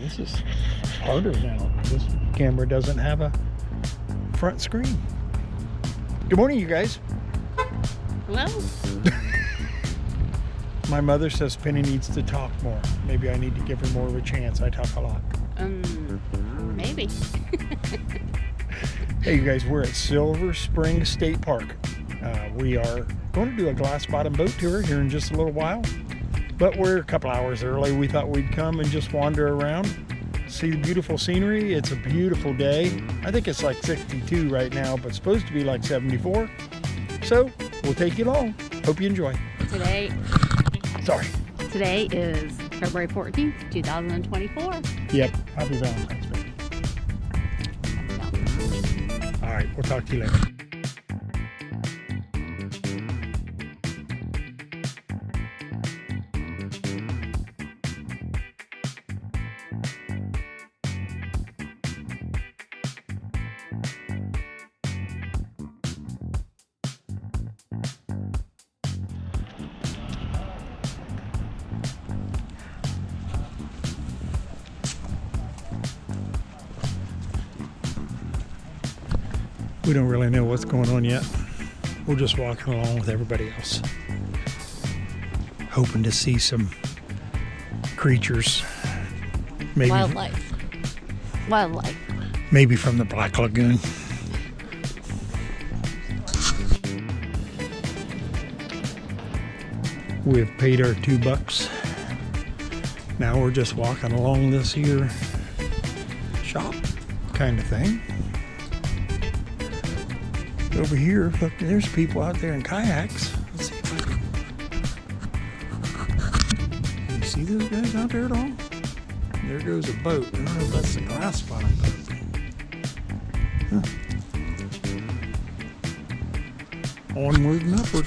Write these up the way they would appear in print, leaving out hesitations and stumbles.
this is harder now. This camera doesn't have a front screen. Good morning, you guys. Hello. My mother says Penny needs to talk more. Maybe I need to give her more of a chance. I talk a lot. Maybe. Hey, you guys, we're at Silver Spring State Park. We are going to do a glass bottom boat tour here in just a little while, but we're a couple hours early. We thought we'd come and just wander around, see the beautiful scenery. It's a beautiful day. I think it's like 62 right now, but it's supposed to be like 74. So we'll take you along. Hope you enjoy. Today is February 14th, 2024. Yep, happy Valentine's Day. All right, we'll talk to you later. We don't really know what's going on yet. We're just walking along with everybody else, hoping to see some creatures. Maybe Wildlife. Maybe from the Black Lagoon. We've paid our $2. Now we're just walking along this here shop kind of thing. Over here, look, there's people out there in kayaks. Let's see if I can you see those guys out there at all? There goes a boat. I don't know if that's the glass bottom boat. Huh. Onward and upward.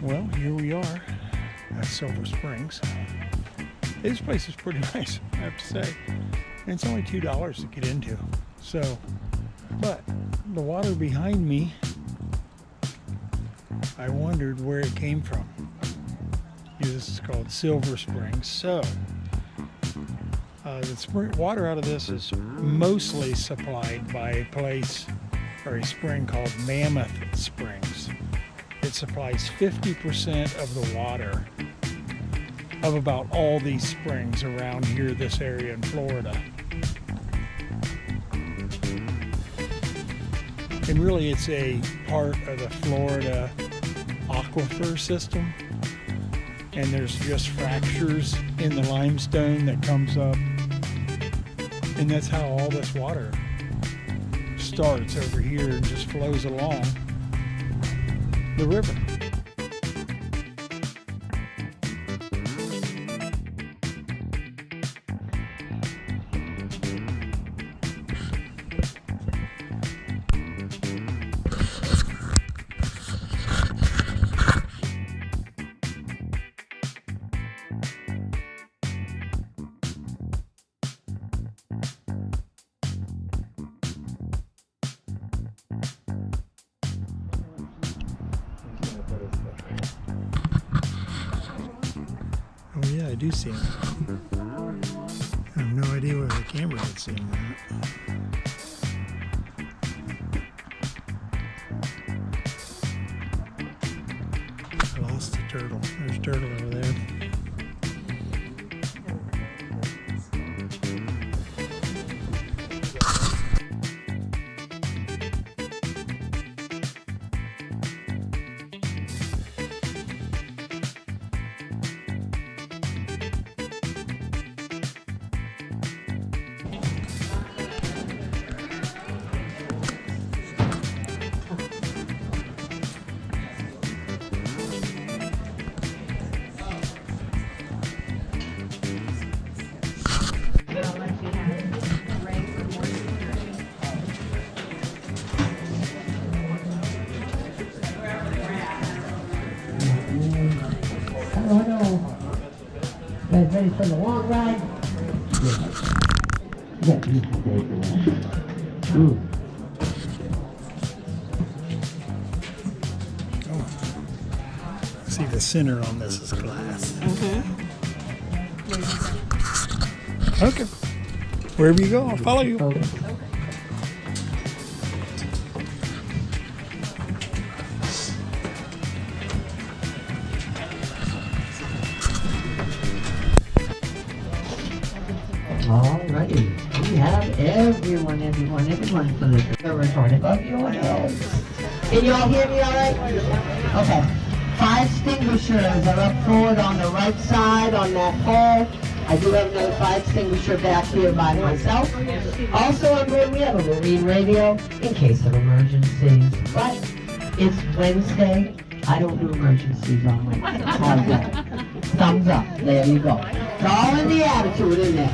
Well, here we are at Silver Springs. This place is pretty nice, I have to say. And it's only $2 to get into. So, but the water behind me, I wondered where it came from. This is called Silver Springs. So, the spring water out of this is mostly supplied by a place or a spring called Mammoth Springs. It supplies 50% of the water of about all these springs around here, this area in Florida. And really it's a part of the Florida aquifer system. And there's just fractures in the limestone that comes up. And that's how all this water starts over here and just flows along the river. Oh yeah, I do see him. I have no idea where the camera would see him. I lost the turtle. There's a turtle over there. Guys ready for the long ride? Yeah, you can take it. Ooh. See, the center on this is glass. Mm-hmm. Okay. Wherever you go, I'll follow you. Okay. Alrighty. We have everyone for the recording above your heads. Can you all hear me all right? Okay. 5 extinguishers are up forward on the right side on that pole. I do have another 5 extinguisher back here by myself. Also on board we have a marine radio in case of emergencies. But it's Wednesday. I don't do emergencies on Wednesday. How's that? Thumbs up. There you go. It's all in the attitude, isn't it?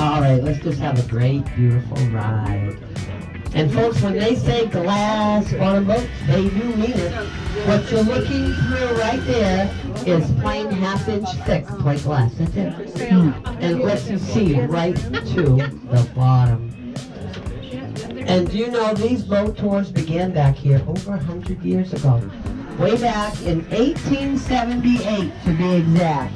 All right, let's just have a great, beautiful ride. And folks, when they say glass bottom boats, they do mean it. What you're looking through right there is plain half-inch thick plate glass. That's it. And it lets you see right to the bottom. And do you know these boat tours began back here over 100 years ago? Way back in 1878 to be exact.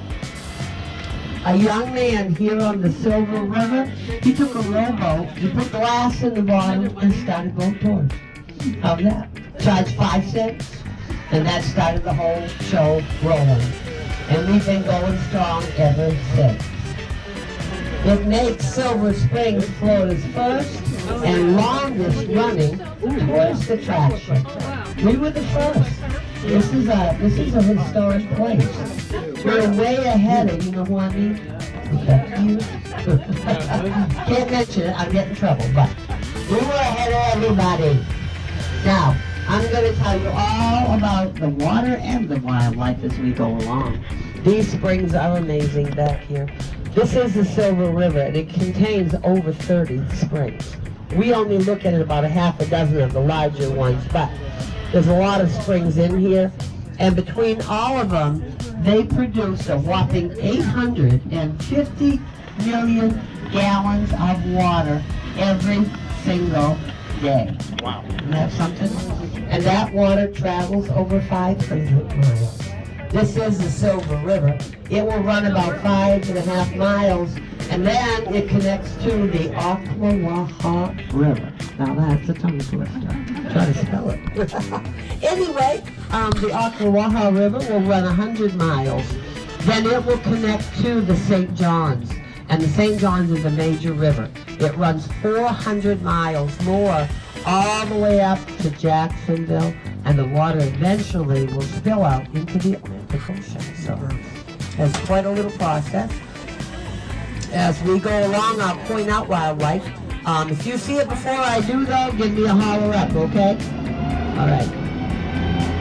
A young man here on the Silver River, he took a rowboat, he put glass in the bottom and started boat tours. How's that? Charged 5 cents, and that started the whole show rolling. And we've been going strong ever since. It makes Silver Springs Florida's first and longest running tourist attraction. We were the first. This is a historic place. We're way ahead of, you know who I mean? You. Can't mention it, I'm getting in trouble, but we were ahead of everybody. Now, I'm going to tell you all about the water and the wildlife as we go along. These springs are amazing back here. This is the Silver River, and it contains over 30 springs. We only look at about a half a dozen of the larger ones, but there's a lot of springs in here, and between all of them, they produce a whopping 850 million gallons of water every single day. Wow. Isn't that something? And that water travels over 500 miles. This is the Silver River. It will run about 5.5 miles, and then it connects to the Ocklawaha River. Now that's a tongue twister. Try to spell it. Anyway, the Ocklawaha River will run 100 miles. Then it will connect to the St. John's. And the St. John's is a major river. It runs 400 miles more all the way up to Jacksonville, and the water eventually will spill out into the Atlantic Ocean. So it's quite a little process. As we go along, I'll point out wildlife. If you see it before I do, though, give me a holler up, okay? All right.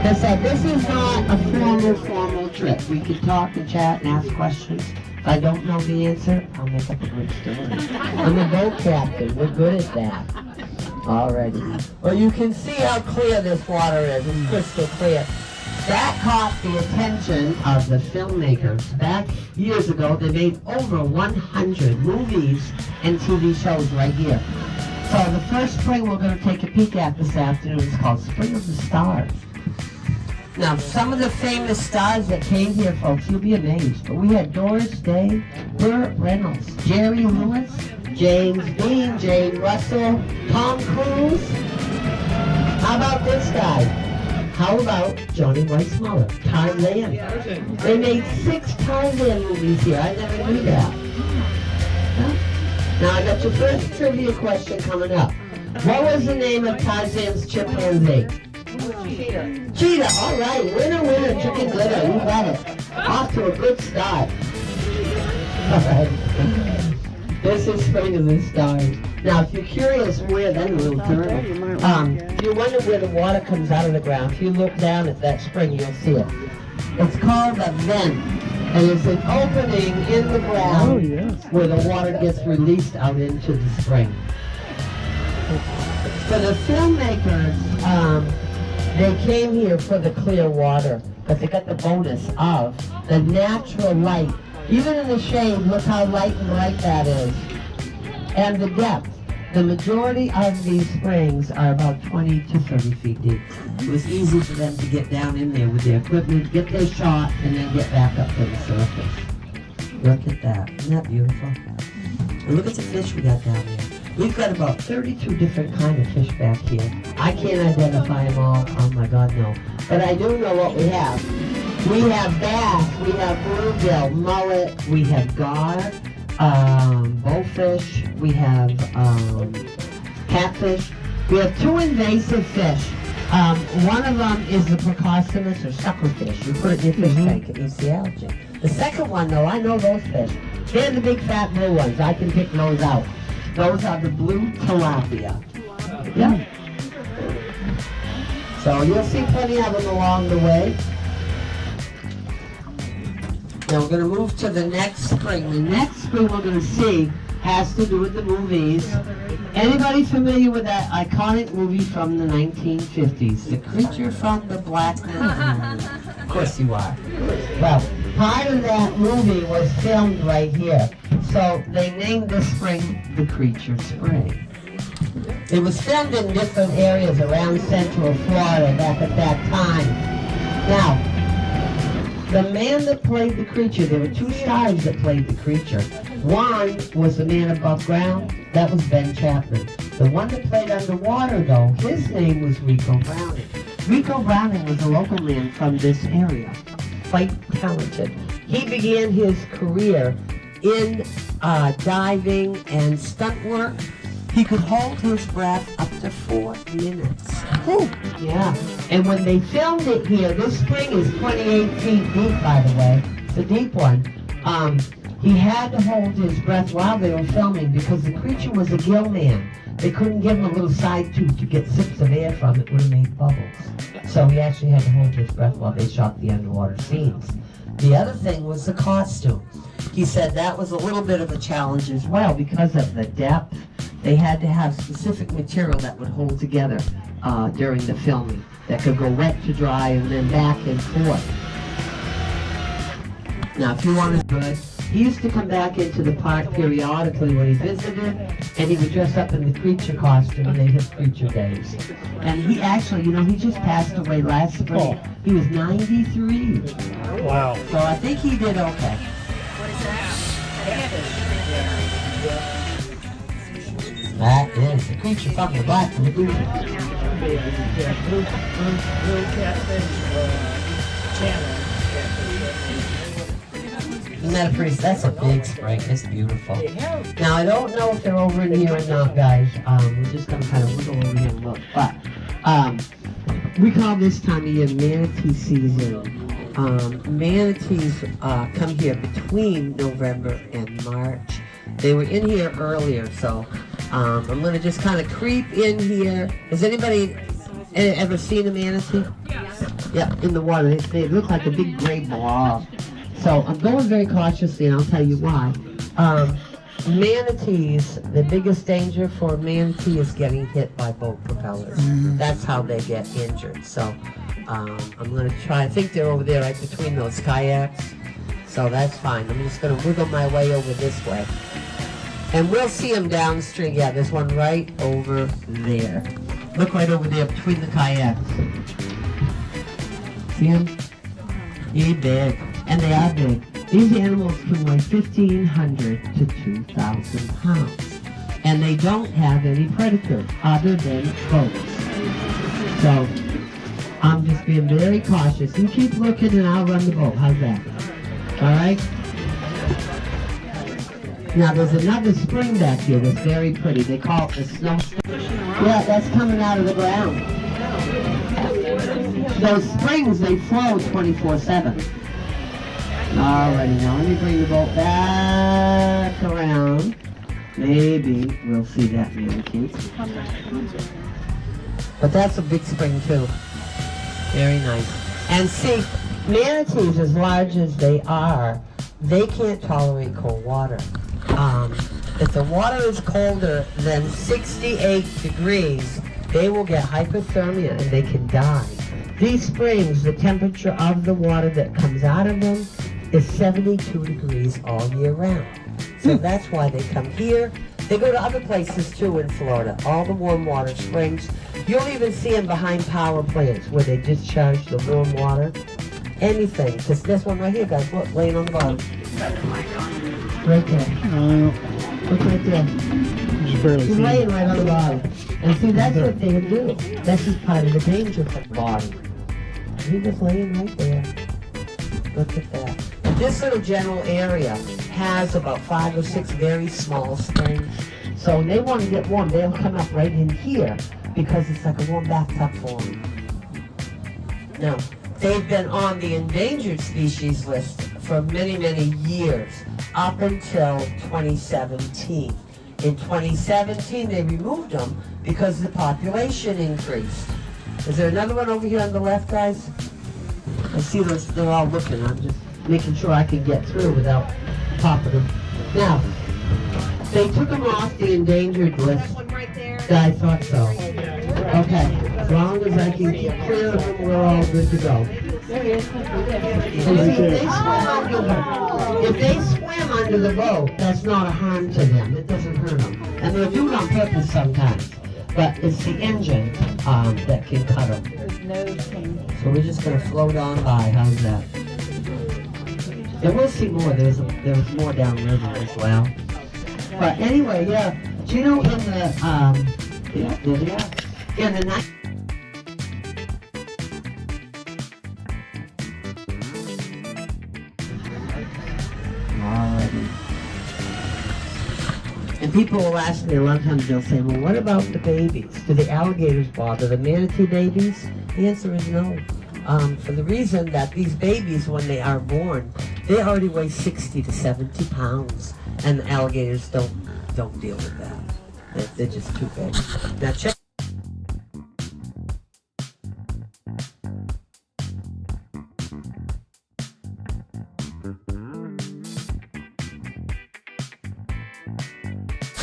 As I said, this is not a formal trip. We can talk and chat and ask questions. If I don't know the answer, I'll make up a great story. I'm a boat captain. We're good at that. Alrighty. Well, you can see how clear this water is. It's crystal clear. That caught the attention of the filmmakers. Back years ago, they made over 100 movies and TV shows right here. So the first spring we're going to take a peek at this afternoon is called Spring of the Stars. Now, some of the famous stars that came here, folks, you'll be amazed. But we had Doris Day, Burt Reynolds, Jerry Lewis, James Dean, Jane Russell, Tom Cruise. How about this guy? How about Johnny Weissmuller, Tarzan? They made 6 Tarzan movies here. I never knew that. Now, I got your first trivia question coming up. What was the name of Tarzan's chimpanzee? Cheetah. All right. Winner, winner, chicken dinner. You got it. Off to a good start. All right. This is Spring of the Stars. Now, if you're curious where, then we'll turn. If you wonder where the water comes out of the ground, if you look down at that spring, you'll see it. It's called a vent, and it's an opening in the ground where the water gets released out into the spring. For the filmmakers, they came here for the clear water, but they got the bonus of the natural light. Even in the shade, look how light and bright that is. And the depth. The majority of these springs are about 20 to 30 feet deep. It was easy for them to get down in there with their equipment, get their shot, and then get back up to the surface. Look at that. Isn't that beautiful? And look at the fish we got down there. We've got about 32 different kind of fish back here. I can't identify them all. Oh my God, no. But I do know what we have. We have bass, we have bluegill, mullet, we have gar, bowfish, we have catfish. We have 2 invasive fish. One of them is the Procostinus or suckerfish. You put it in your fish tank and eats the algae. The second one, though, I know those fish. They're the big fat blue ones. I can pick those out. Those are the blue tilapia. Yeah. So you'll see plenty of them along the way. Now we're going to move to the next spring. The next spring we're going to see has to do with the movies. Anybody familiar with that iconic movie from the 1950s? The Creature from the Black Lagoon. Of course you are. Well, part of that movie was filmed right here. So they named this spring the Creature Spring. It was filmed in different areas around Central Florida back at that time. Now, the man that played the creature, there were 2 stars that played the creature. One was the man above ground, that was Ben Chapman. The one that played underwater, though, his name was Rico Browning. Rico Browning was a local man from this area, quite talented. He began his career in diving and stunt work. He could hold his breath up to 4 minutes. Whew. Yeah, and when they filmed it here, this spring is 28 feet deep, by the way. It's a deep one. He had to hold his breath while they were filming because the creature was a gill man. They couldn't give him a little side tooth to get sips of air from it, would have made bubbles. So he actually had to hold his breath while they shot the underwater scenes. The other thing was the costume. He said that was a little bit of a challenge as well because of the depth. They had to have specific material that would hold together during the filming, that could go wet to dry and then back and forth. Now, if you want to do it, he used to come back into the park periodically when he visited, and he would dress up in the creature costume, and they hit Creature Days. And he actually, you know, he just passed away last spring. Oh. He was 93. Wow. So I think he did okay. That is the Creature from the Black Lagoon. Isn't that a pretty, that's a big spring, it's beautiful. Now I don't know if they're over in here or not, guys. We're just gonna kind of wiggle over here and look. But we call this time of year manatee season. Manatees come here between November and March. They were in here earlier, so I'm gonna just kind of creep in here. Has anybody ever seen a manatee? Yes. Yep, in the water. They look like a big gray blob. So I'm going very cautiously, and I'll tell you why. Manatees, the biggest danger for a manatee is getting hit by boat propellers. That's how they get injured. So I'm going to try, I think they're over there right between those kayaks. So that's fine. I'm just going to wiggle my way over this way. And we'll see them downstream. Yeah, there's one right over there. Look right over there between the kayaks. See them? They're big. And they are big. These animals can weigh 1,500 to 2,000 pounds. And they don't have any predators other than boats. So I'm just being very cautious. You keep looking and I'll run the boat. How's that? All right? Now there's another spring back here that's very pretty. They call it the snow spring. Yeah, that's coming out of the ground. Those springs, they flow 24/7. Alrighty, now let me bring the boat back around. Maybe we'll see that manatee. But that's a big spring too. Very nice. And see, manatees, as large as they are, they can't tolerate cold water. If the water is colder than 68 degrees, they will get hypothermia and they can die. These springs, the temperature of the water that comes out of them is 72 degrees all year round. So that's why they come here. They go to other places too in Florida, all the warm water springs. You'll even see them behind power plants where they discharge the warm water. Anything. Just this one right here, guys, look, laying on the bottom. Right there. Look right there. Just barely He's see. laying right on the bottom. And see, that's what they would do. That's just part of the danger for the bottom. He was laying right there. Look at that. And this little general area has about 5 or 6 very small springs. So when they want to get warm, they'll come up right in here because it's like a warm bathtub for them. Now, they've been on the endangered species list for many, many years, up until 2017. In 2017, they removed them because the population increased. Is there another one over here on the left, guys? I see those, they're all looking. I'm just making sure I can get through without popping them. Now, they took them off the endangered list. I thought so. Okay, as long as I can keep clear of them, we're all good to go. If they swim under the boat, that's not a harm to them. It doesn't hurt them. And they'll do it on purpose sometimes. But it's the engine that can cut them. So we're just going to float on by. How's that? And we'll see more. There's more downriver as well. But anyway, yeah. Do you know in the, yeah, there they are. In the night. And people will ask me a lot of times, they'll say, well, what about the babies? Do the alligators bother the manatee babies? The answer is no. For the reason that these babies, when they are born, they already weigh 60 to 70 pounds. And the alligators don't deal with that. They're just too big. Now check.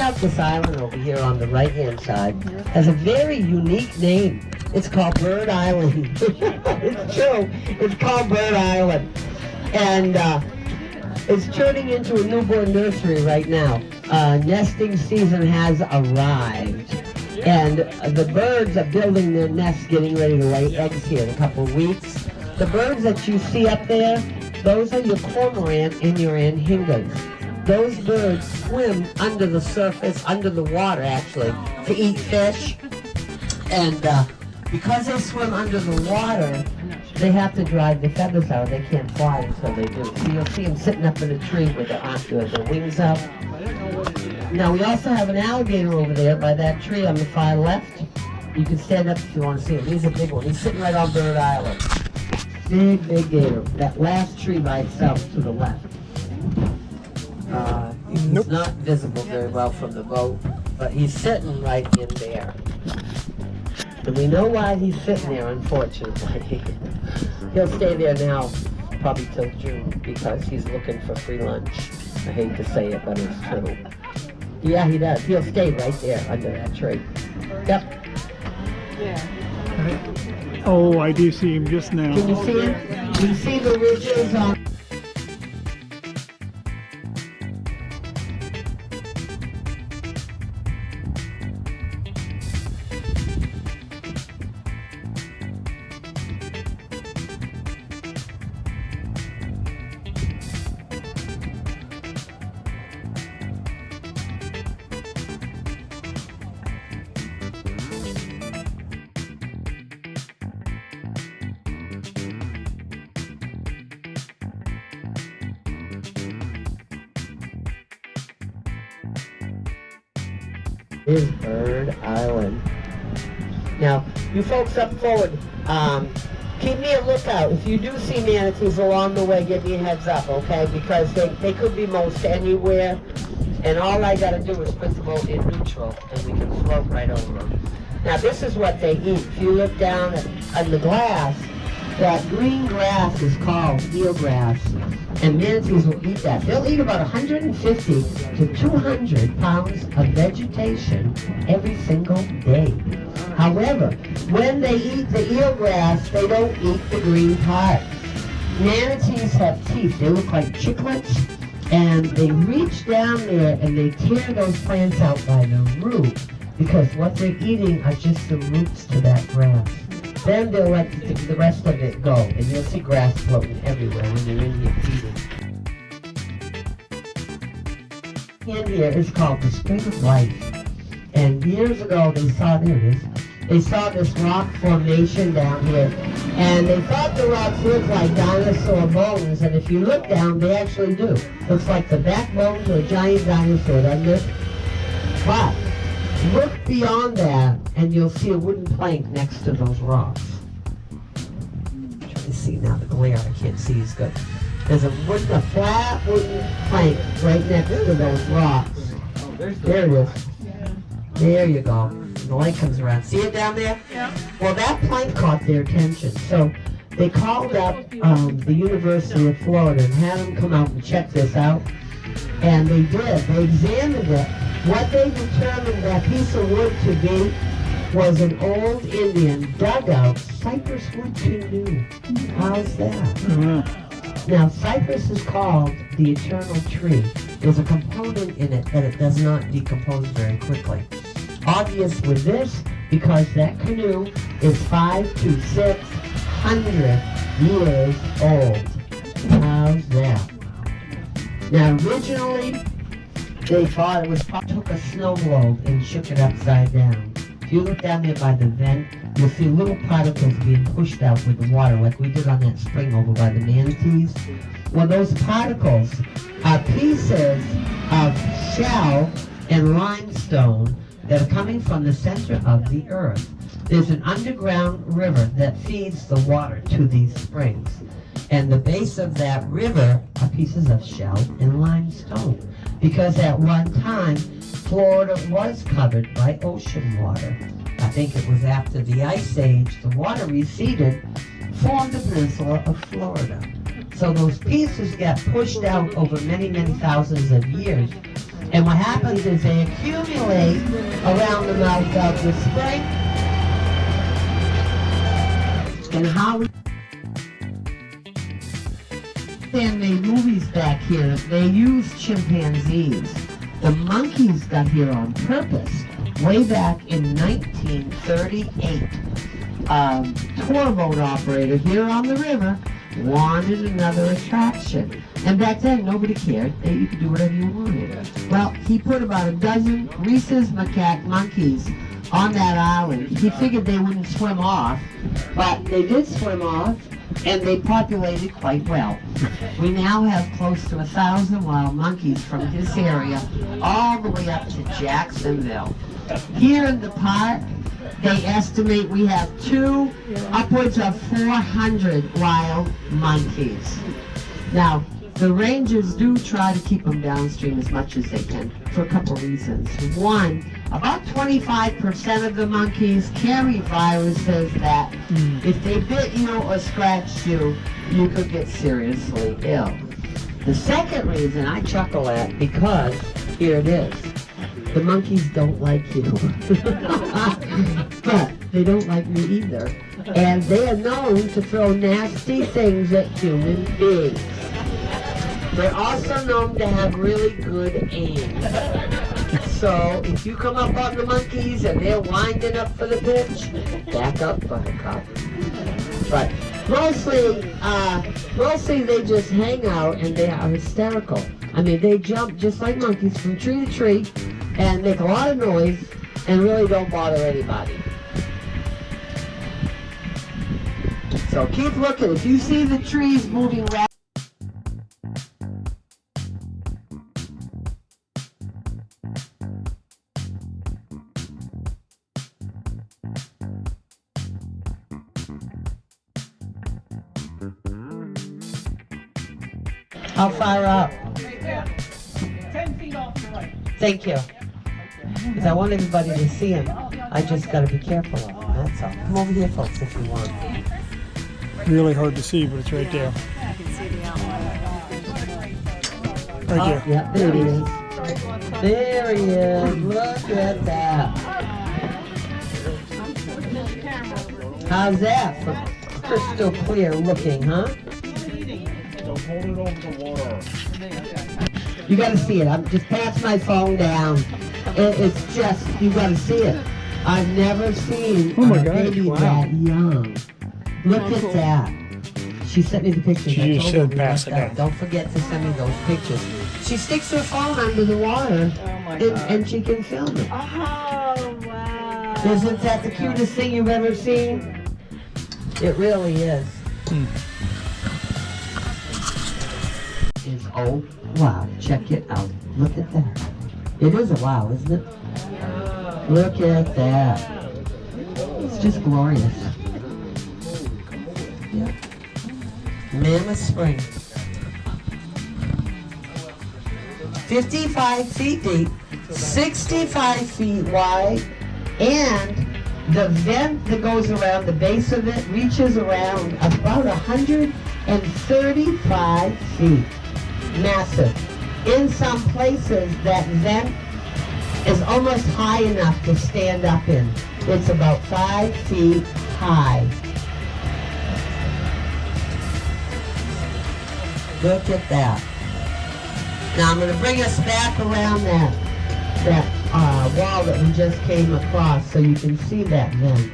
Out this island over here on the right-hand side has a very unique name. It's called Bird Island. It's true. It's called Bird Island. And it's turning into a newborn nursery right now. Nesting season has arrived. And the birds are building their nests, getting ready to lay eggs here in a couple of weeks. The birds that you see up there, those are your cormorant and your anhingas. Those birds swim under the surface, under the water actually, to eat fish. And because they swim under the water, they have to dry the feathers out. They can't fly until they do. So you'll see them sitting up in a tree with their wings up. Now we also have an alligator over there by that tree on the far left. You can stand up if you want to see him. He's a big one. He's sitting right on Bird Island. Big, big gator. That last tree by itself to the left. He's not visible very well from the boat, but he's sitting right in there. And we know why he's sitting there, unfortunately. He'll stay there now, probably till June, because he's looking for free lunch. I hate to say it, but it's true. Yeah, he does. He'll stay right there under that tree. Yep. Oh, I do see him just now. Can you see him? You see the ridges on... is Bird Island. Now, you folks up forward, keep me a lookout. If you do see manatees along the way, give me a heads up, okay? Because they could be most anywhere, and all I gotta do is put the boat in neutral, and we can float right over them. Now, this is what they eat. If you look down at the glass, that green grass is called eelgrass, and manatees will eat that. They'll eat about 150 to 200 pounds of vegetation every single day. However, when they eat the eelgrass, they don't eat the green part. Manatees have teeth. They look like chiclets, and they reach down there and they tear those plants out by the root, because what they're eating are just the roots to that grass. Then they'll let the rest of it go, and you'll see grass floating everywhere when they're in here feeding. in here is called the Spring of Life. And years ago they saw, there it is, they saw this rock formation down here. And they thought the rocks looked like dinosaur bones, and if you look down, they actually do. Looks like the backbones of a giant dinosaur, doesn't it? But look beyond that, and you'll see a wooden plank next to those rocks. I'm trying to see now, the glare I can't see is good. There's a flat wooden plank right next to those rocks. There it is. There you go. The light comes around. See it down there? Yeah. Well, that plank caught their attention. So they called up the University of Florida and had them come out and check this out. And they did. They examined it. What they determined that piece of wood to be was an old Indian dugout cypress wood canoe. How's that? Mm-hmm. Now, cypress is called the eternal tree. There's a component in it that it does not decompose very quickly. Obvious with this, because that canoe is 500 to 600 years old. How's that? Now, originally, they thought it was took a snow globe and shook it upside down. If you look down there by the vent, you'll see little particles being pushed out with the water, like we did on that spring over by the Manatees. Well, those particles are pieces of shell and limestone that are coming from the center of the earth. There's an underground river that feeds the water to these springs. And the base of that river are pieces of shell and limestone. Because at one time, Florida was covered by ocean water. I think it was after the Ice Age, the water receded, formed the peninsula of Florida. So those pieces get pushed out over many, many thousands of years. And what happens is they accumulate around the mouth of the spring. And how they made movies back here, they used chimpanzees. The monkeys got here on purpose way back in 1938. A tour boat operator here on the river wanted another attraction. And back then, nobody cared. You could do whatever you wanted. Well, he put about a dozen rhesus macaque monkeys on that island. He figured they wouldn't swim off, but they did swim off, and they populated quite well. We now have close to 1,000 wild monkeys from this area all the way up to Jacksonville. Here in the park, they estimate we have upwards of 400 wild monkeys. Now, the rangers do try to keep them downstream as much as they can for a couple reasons. One, about 25% of the monkeys carry viruses that if they bit you or scratched you, you could get seriously ill. The second reason I chuckle at, because here it is, the monkeys don't like you. But they don't like me either. And they are known to throw nasty things at human beings. They're also known to have really good aim. So if you come up on the monkeys and they're winding up for the pitch, back up, buttercup. But mostly they just hang out and they are hysterical. I mean, they jump just like monkeys from tree to tree and make a lot of noise and really don't bother anybody. So keep looking. If you see the trees moving rapidly, how far up? 10 feet off the right. Thank you. Because I want everybody to see him. I just got to be careful of him, that's all. Come over here, folks, if you want. Really hard to see, but it's right there. I can see the outline. Right there. Yeah, there he is. There he is. Look at that. How's that for crystal clear looking, huh? Hold it over the water. You gotta see it. I'm just pass my phone down. It's just, you gotta see it. I've never seen Oh my a gosh, baby wow. that young. Look at that. She sent me the pictures. She I just told said her we pass got it that. down. Don't forget to send me those pictures. She sticks her phone under the water and she can film it. Oh, wow. Isn't that the cutest thing you've ever seen? It really is. It's oh wow, check it out. Look at that. It is a wow, isn't it? Look at that. It's just glorious. Yeah. Mammoth Spring. 55 feet deep, 65 feet wide, and the vent that goes around the base of it reaches around about 135 feet. Massive. In some places, that vent is almost high enough to stand up in. It's about 5 feet high. Look at that. Now I'm going to bring us back around that wall that we just came across so you can see that vent.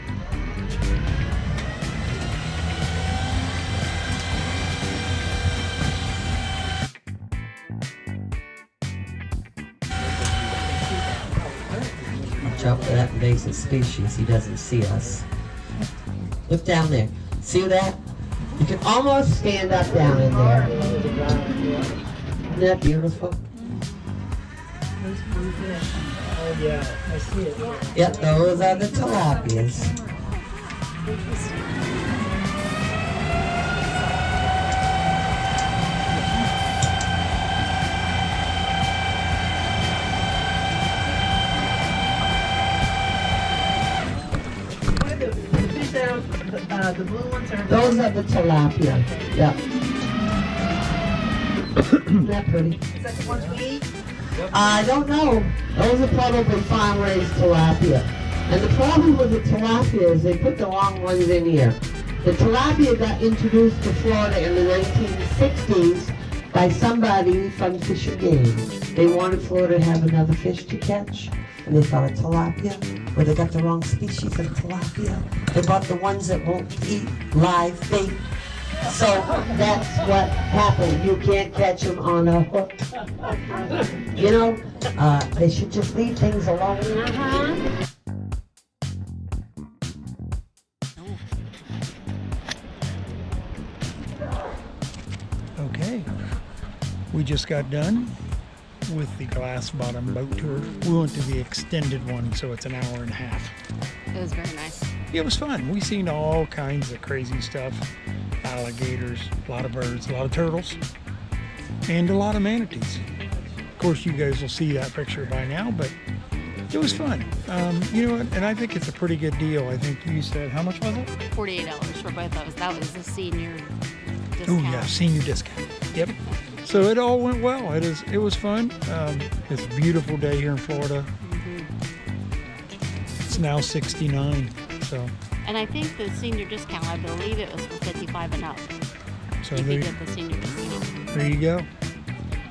Watch out for that invasive species. He doesn't see us. Look down there. See that? You can almost stand up down in there. Isn't that beautiful? Oh yeah, I see it. Yep, those are the tilapias. The blue ones are. Those are the tilapia. Yep. Isn't that pretty? Is that the ones we eat? I don't know. Those are probably farm-raised tilapia. And the problem with the tilapia is they put the wrong ones in here. The tilapia got introduced to Florida in the 1960s by somebody from Fish and Game. They wanted Florida to have another fish to catch, and they thought of tilapia. Well, they got the wrong species of tilapia. They bought the ones that won't eat live bait. So that's what happened. You can't catch them on a hook. You know, they should just leave things alone. Okay, we just got done with the glass bottom boat tour. We went to the extended one, so it's an hour and a half. It was very nice. It was fun. We seen all kinds of crazy stuff. Alligators, a lot of birds, a lot of turtles, and a lot of manatees. Of course, you guys will see that picture by now, but it was fun. You know what? And I think it's a pretty good deal. I think you said, how much was it? $48 for both those. That was the senior discount. Oh yeah, senior discount. Yep. So it all went well. It was fun. It's a beautiful day here in Florida. It's now 69. So. And I think the senior discount, I believe it was for 55 and up. So If there, you get the senior discount. there you go.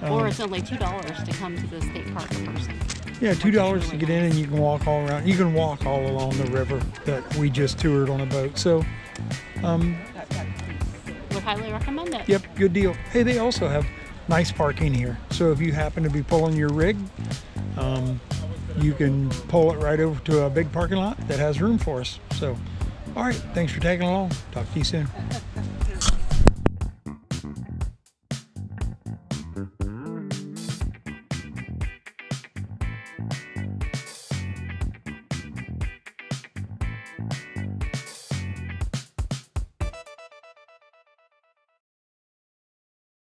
Or it's only $2 to come to the state park in person. Yeah, $2 to get in, and you can walk all around. You can walk all along the river that we just toured on a boat. So, Would highly recommend it. yep, good deal. Hey, they also have nice parking here. So if you happen to be pulling your rig, you can pull it right over to a big parking lot that has room for us. So, all right, thanks for tagging along. Talk to you soon.